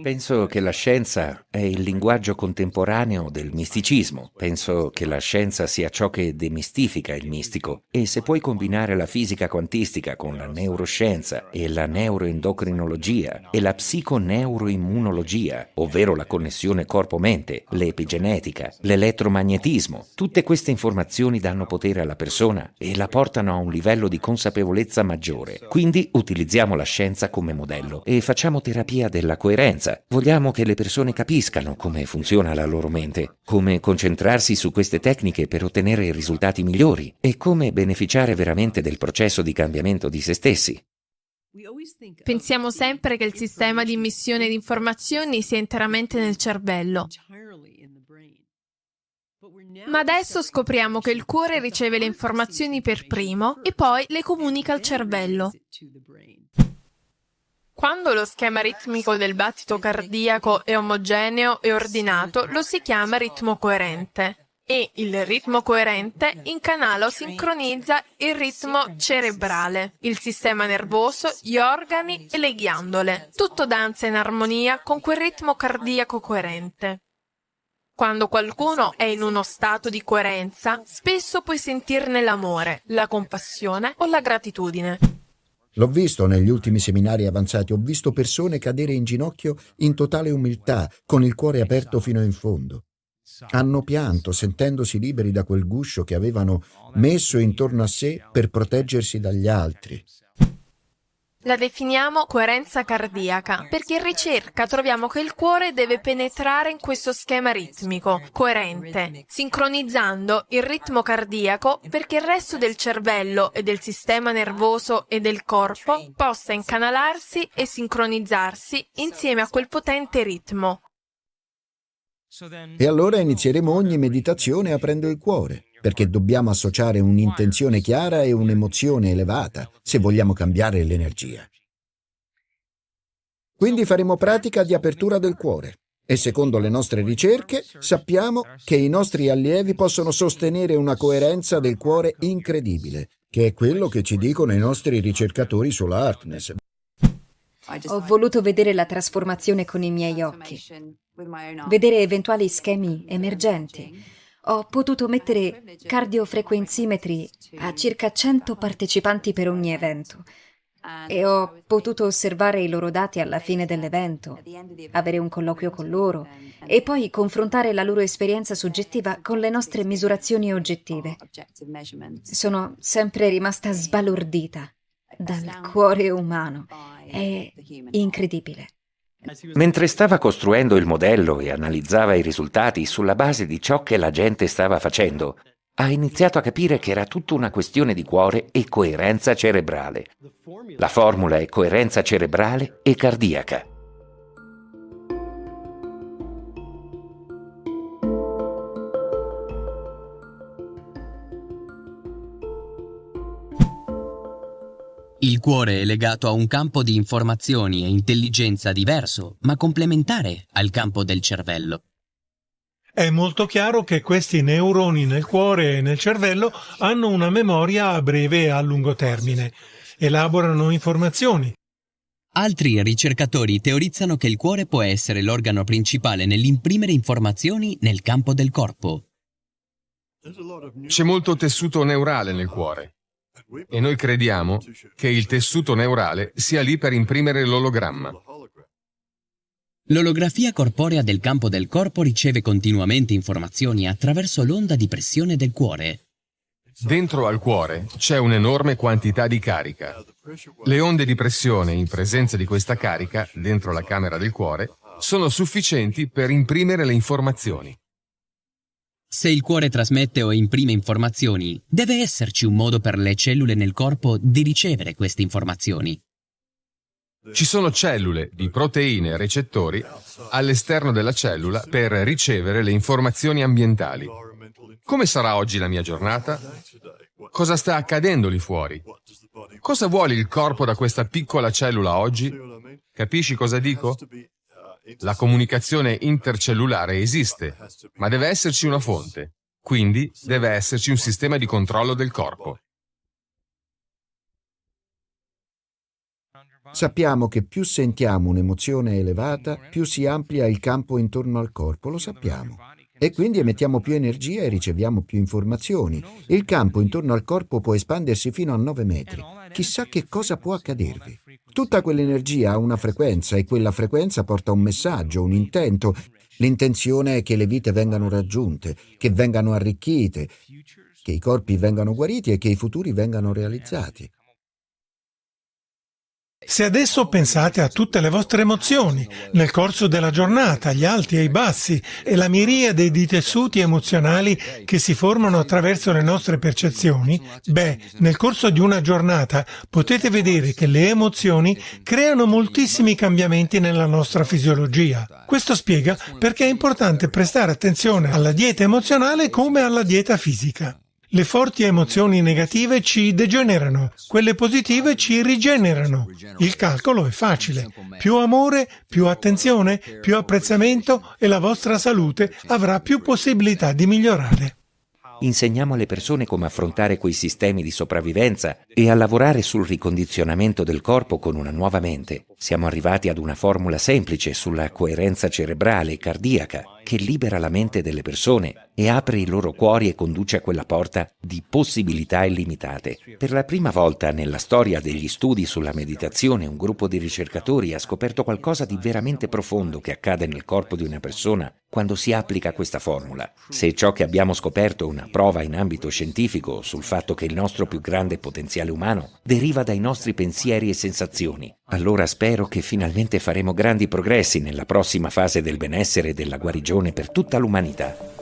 Penso che la scienza è il linguaggio contemporaneo del misticismo. Penso che la scienza sia ciò che demistifica il mistico. E se puoi combinare la fisica quantistica con la neuroscienza e la neuroendocrinologia e la psiconeuroimmunologia, ovvero la connessione corpo-mente, l'epigenetica, l'elettromagnetismo, tutte queste informazioni danno potere alla persona e la portano a un livello di consapevolezza maggiore. Quindi utilizziamo la scienza come modello e facciamo terapia della coerenza. Vogliamo che le persone capiscano come funziona la loro mente, come concentrarsi su queste tecniche per ottenere risultati migliori e come beneficiare veramente del processo di cambiamento di se stessi. Pensiamo sempre che il sistema di immissione di informazioni sia interamente nel cervello. Ma adesso scopriamo che il cuore riceve le informazioni per primo e poi le comunica al cervello. Quando lo schema ritmico del battito cardiaco è omogeneo e ordinato, lo si chiama ritmo coerente. E il ritmo coerente incanala o sincronizza il ritmo cerebrale, il sistema nervoso, gli organi e le ghiandole. Tutto danza in armonia con quel ritmo cardiaco coerente. Quando qualcuno è in uno stato di coerenza, spesso puoi sentirne l'amore, la compassione o la gratitudine. L'ho visto negli ultimi seminari avanzati, ho visto persone cadere in ginocchio in totale umiltà, con il cuore aperto fino in fondo. Hanno pianto, sentendosi liberi da quel guscio che avevano messo intorno a sé per proteggersi dagli altri. La definiamo coerenza cardiaca, perché in ricerca troviamo che il cuore deve penetrare in questo schema ritmico, coerente, sincronizzando il ritmo cardiaco perché il resto del cervello e del sistema nervoso e del corpo possa incanalarsi e sincronizzarsi insieme a quel potente ritmo. E allora inizieremo ogni meditazione aprendo il cuore, perché dobbiamo associare un'intenzione chiara e un'emozione elevata se vogliamo cambiare l'energia. Quindi faremo pratica di apertura del cuore e secondo le nostre ricerche sappiamo che i nostri allievi possono sostenere una coerenza del cuore incredibile, che è quello che ci dicono i nostri ricercatori sulla Heartness. Ho voluto vedere la trasformazione con i miei occhi, vedere eventuali schemi emergenti. Ho potuto mettere cardiofrequenzimetri a circa 100 partecipanti per ogni evento e ho potuto osservare i loro dati alla fine dell'evento, avere un colloquio con loro e poi confrontare la loro esperienza soggettiva con le nostre misurazioni oggettive. Sono sempre rimasta sbalordita dal cuore umano. È incredibile. Mentre stava costruendo il modello e analizzava i risultati sulla base di ciò che la gente stava facendo, ha iniziato a capire che era tutta una questione di cuore e coerenza cerebrale. La formula è coerenza cerebrale e cardiaca. Il cuore è legato a un campo di informazioni e intelligenza diverso, ma complementare al campo del cervello. È molto chiaro che questi neuroni nel cuore e nel cervello hanno una memoria a breve e a lungo termine. Elaborano informazioni. Altri ricercatori teorizzano che il cuore può essere l'organo principale nell'imprimere informazioni nel campo del corpo. C'è molto tessuto neurale nel cuore e noi crediamo che il tessuto neurale sia lì per imprimere l'ologramma. L'olografia corporea del campo del corpo riceve continuamente informazioni attraverso l'onda di pressione del cuore. Dentro al cuore c'è un'enorme quantità di carica. Le onde di pressione in presenza di questa carica, dentro la camera del cuore, sono sufficienti per imprimere le informazioni. Se il cuore trasmette o imprime informazioni, deve esserci un modo per le cellule nel corpo di ricevere queste informazioni. Ci sono cellule di proteine e recettori all'esterno della cellula per ricevere le informazioni ambientali. Come sarà oggi la mia giornata? Cosa sta accadendo lì fuori? Cosa vuole il corpo da questa piccola cellula oggi? Capisci cosa dico? La comunicazione intercellulare esiste, ma deve esserci una fonte. Quindi deve esserci un sistema di controllo del corpo. Sappiamo che più sentiamo un'emozione elevata, più si amplia il campo intorno al corpo, lo sappiamo. E quindi emettiamo più energia e riceviamo più informazioni. Il campo intorno al corpo può espandersi fino a 9 metri. Chissà che cosa può accadervi. Tutta quell'energia ha una frequenza e quella frequenza porta un messaggio, un intento. L'intenzione è che le vite vengano raggiunte, che vengano arricchite, che i corpi vengano guariti e che i futuri vengano realizzati. Se adesso pensate a tutte le vostre emozioni nel corso della giornata, gli alti e i bassi e la miriade di tessuti emozionali che si formano attraverso le nostre percezioni, nel corso di una giornata potete vedere che le emozioni creano moltissimi cambiamenti nella nostra fisiologia. Questo spiega perché è importante prestare attenzione alla dieta emozionale come alla dieta fisica. Le forti emozioni negative ci degenerano, quelle positive ci rigenerano. Il calcolo è facile. Più amore, più attenzione, più apprezzamento e la vostra salute avrà più possibilità di migliorare. Insegniamo alle persone come affrontare quei sistemi di sopravvivenza e a lavorare sul ricondizionamento del corpo con una nuova mente. Siamo arrivati ad una formula semplice sulla coerenza cerebrale e cardiaca che libera la mente delle persone e apre i loro cuori e conduce a quella porta di possibilità illimitate. Per la prima volta nella storia degli studi sulla meditazione, un gruppo di ricercatori ha scoperto qualcosa di veramente profondo che accade nel corpo di una persona quando si applica questa formula. Se ciò che abbiamo scoperto è una prova in ambito scientifico sul fatto che il nostro più grande potenziale umano deriva dai nostri pensieri e sensazioni, allora spero che finalmente faremo grandi progressi nella prossima fase del benessere e della guarigione per tutta l'umanità.